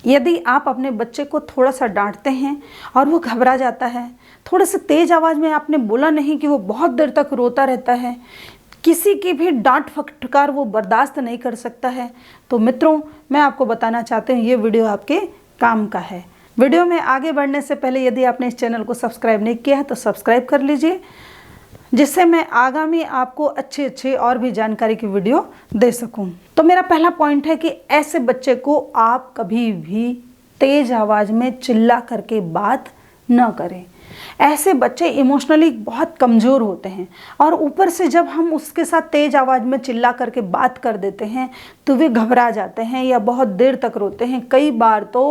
यदि आप अपने बच्चे को थोड़ा सा डांटते हैं और वो घबरा जाता है, थोड़े से तेज़ आवाज़ में आपने बोला नहीं कि वो बहुत देर तक रोता रहता है, किसी की भी डांट फटकार वो बर्दाश्त नहीं कर सकता है, तो मित्रों मैं आपको बताना चाहती हूँ ये वीडियो आपके काम का है। वीडियो में आगे बढ़ने से पहले यदि आपने इस चैनल को सब्सक्राइब नहीं किया है तो सब्सक्राइब कर लीजिए, जिससे मैं आगामी आपको अच्छे और भी जानकारी की वीडियो दे सकूं। तो मेरा पहला पॉइंट है कि ऐसे बच्चे को आप कभी भी तेज आवाज़ में चिल्ला करके बात न करें। ऐसे बच्चे इमोशनली बहुत कमज़ोर होते हैं और ऊपर से जब हम उसके साथ तेज़ आवाज़ में चिल्ला करके बात कर देते हैं तो वे घबरा जाते हैं या बहुत देर तक रोते हैं। कई बार तो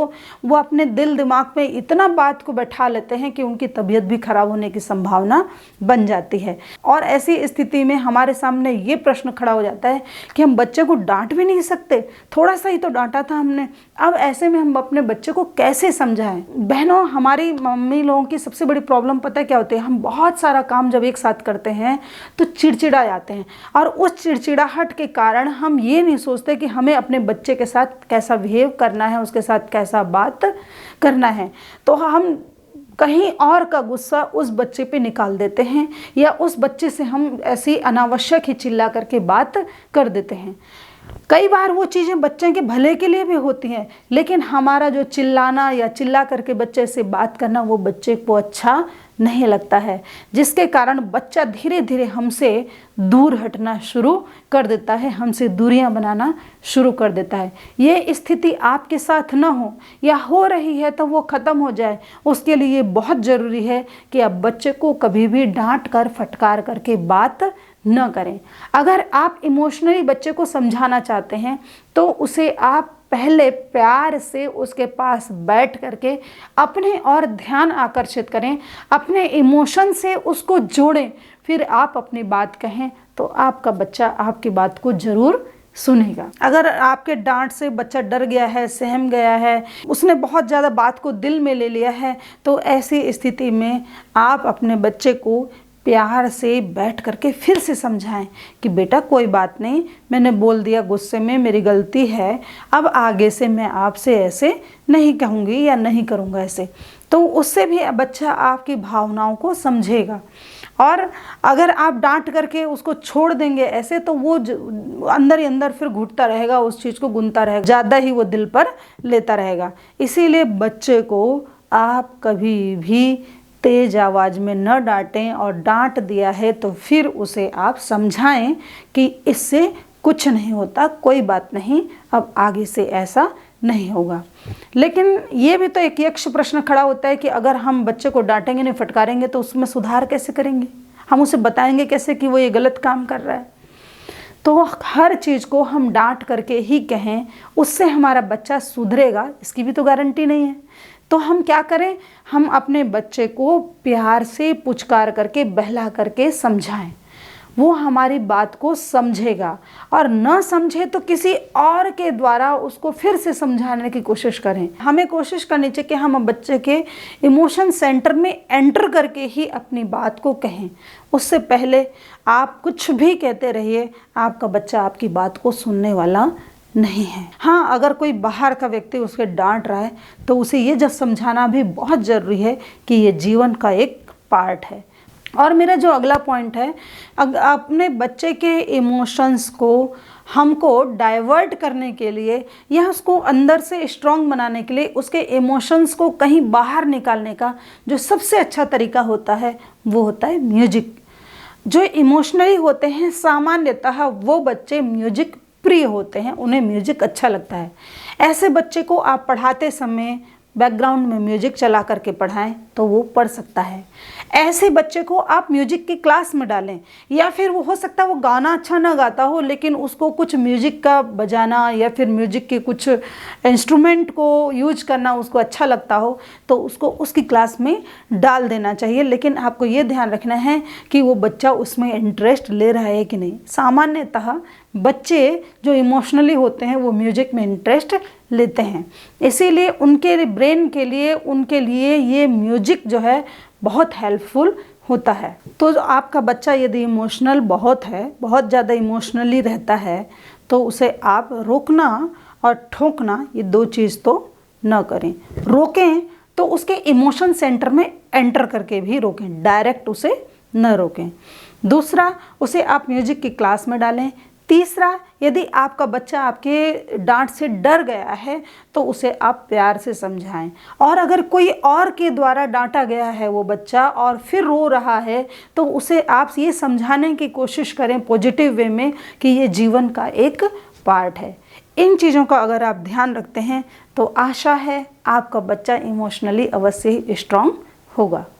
वो अपने दिल दिमाग में इतना बात को बैठा लेते हैं कि उनकी तबीयत भी खराब होने की संभावना बन जाती है। और ऐसी स्थिति में हमारे सामने ये प्रश्न खड़ा हो जाता है कि हम बच्चे को डांट भी नहीं सकते, थोड़ा सा ही तो डांटा था हमने, अब ऐसे में हम अपने बच्चे को कैसे समझाएं। बहनों, हमारी मम्मी लोगों की सबसे बड़ी प्रॉब्लम पता है क्या होती है, हम बहुत सारा काम जब एक साथ करते हैं तो चिड़चिड़ा जाते हैं और उस चिड़चिड़ाहट के कारण हम ये नहीं सोचते कि हमें अपने बच्चे के साथ कैसा बिहेव करना है, उसके साथ कैसा बात करना है, तो हम कहीं और का गुस्सा उस बच्चे पे निकाल देते हैं या उस बच्चे से हम ऐसी अनावश्यक ही चिल्ला करके बात कर देते हैं। कई बार वो चीज़ें बच्चे के भले के लिए भी होती हैं, लेकिन हमारा जो चिल्लाना या चिल्ला करके बच्चे से बात करना वो बच्चे को अच्छा नहीं लगता है, जिसके कारण बच्चा धीरे धीरे हमसे दूर हटना शुरू कर देता है, हमसे दूरियां बनाना शुरू कर देता है। ये स्थिति आपके साथ न हो या हो रही है तो वो ख़त्म हो जाए, उसके लिए बहुत ज़रूरी है कि आप बच्चे को कभी भी डांट कर फटकार करके बात न करें। अगर आप इमोशनली बच्चे को समझाना चाहते हैं तो उसे आप पहले प्यार से उसके पास बैठ करके अपने और ध्यान आकर्षित करें, अपने इमोशन से उसको जोड़ें, फिर आप अपनी बात कहें तो आपका बच्चा आपकी बात को ज़रूर सुनेगा। अगर आपके डांट से बच्चा डर गया है, सहम गया है, उसने बहुत ज़्यादा बात को दिल में ले लिया है, तो ऐसी स्थिति में आप अपने बच्चे को प्यार से बैठ करके फिर से समझाएं कि बेटा कोई बात नहीं, मैंने बोल दिया गुस्से में, मेरी गलती है, अब आगे से मैं आपसे ऐसे नहीं कहूँगी या नहीं करूँगा ऐसे, तो उससे भी बच्चा आपकी भावनाओं को समझेगा। और अगर आप डांट करके उसको छोड़ देंगे ऐसे तो वो अंदर ही अंदर फिर घुटता रहेगा, उस चीज़ को गुनता रहेगा, ज़्यादा ही वो दिल पर लेता रहेगा। इसीलिए बच्चे को आप कभी भी तेज आवाज़ में न डांटें, और डांट दिया है तो फिर उसे आप समझाएं कि इससे कुछ नहीं होता, कोई बात नहीं, अब आगे से ऐसा नहीं होगा। लेकिन ये भी तो एक यक्ष प्रश्न खड़ा होता है कि अगर हम बच्चे को डांटेंगे नहीं, फटकारेंगे तो उसमें सुधार कैसे करेंगे, हम उसे बताएंगे कैसे कि वो ये गलत काम कर रहा है। तो हर चीज़ को हम डांट करके ही कहें उससे हमारा बच्चा सुधरेगा, इसकी भी तो गारंटी नहीं है। तो हम क्या करें, हम अपने बच्चे को प्यार से पुचकार करके बहला करके समझाएं, वो हमारी बात को समझेगा, और न समझे तो किसी और के द्वारा उसको फिर से समझाने की कोशिश करें। हमें कोशिश करनी चाहिए कि हम बच्चे के इमोशन सेंटर में एंटर करके ही अपनी बात को कहें, उससे पहले आप कुछ भी कहते रहिए, आपका बच्चा आपकी बात को सुनने वाला नहीं है। हाँ, अगर कोई बाहर का व्यक्ति उसके डांट रहा है तो उसे ये जब समझाना भी बहुत ज़रूरी है कि ये जीवन का एक पार्ट है। और मेरा जो अगला पॉइंट है, अपने बच्चे के इमोशंस को हमको डाइवर्ट करने के लिए या उसको अंदर से स्ट्रॉन्ग बनाने के लिए उसके इमोशंस को कहीं बाहर निकालने का जो सबसे अच्छा तरीका होता है वो होता है म्यूजिक। जो इमोशनली होते हैं सामान्यतः वो बच्चे म्यूजिक प्रिय होते हैं, उन्हें म्यूजिक अच्छा लगता है। ऐसे बच्चे को आप पढ़ाते समय बैकग्राउंड में म्यूजिक चला करके पढ़ाएं तो वो पढ़ सकता है। ऐसे बच्चे को आप म्यूजिक की क्लास में डालें, या फिर वो हो सकता है वो गाना अच्छा ना गाता हो लेकिन उसको कुछ म्यूजिक का बजाना या फिर म्यूजिक के कुछ इंस्ट्रूमेंट को यूज करना उसको अच्छा लगता हो, तो उसको उसकी क्लास में डाल देना चाहिए। लेकिन आपको ये ध्यान रखना है कि वो बच्चा उसमें इंटरेस्ट ले रहा है कि नहीं। सामान्यतः बच्चे जो इमोशनली होते हैं वो म्यूजिक में इंटरेस्ट लेते हैं, इसीलिए उनके ब्रेन के लिए उनके लिए ये म्यूजिक जो है बहुत हेल्पफुल होता है। तो आपका बच्चा यदि इमोशनल बहुत है, बहुत ज़्यादा इमोशनली रहता है, तो उसे आप रोकना और ठोकना ये दो चीज़ तो न करें। रोकें तो उसके इमोशन सेंटर में एंटर करके भी रोकें, डायरेक्ट उसे न रोकें। दूसरा, उसे आप म्यूजिक की क्लास में डालें। तीसरा, यदि आपका बच्चा आपके डांट से डर गया है तो उसे आप प्यार से समझाएं। और अगर कोई और के द्वारा डांटा गया है वो बच्चा और फिर रो रहा है तो उसे आप ये समझाने की कोशिश करें पॉजिटिव वे में कि ये जीवन का एक पार्ट है। इन चीज़ों का अगर आप ध्यान रखते हैं तो आशा है आपका बच्चा इमोशनली अवश्य ही स्ट्रांग होगा।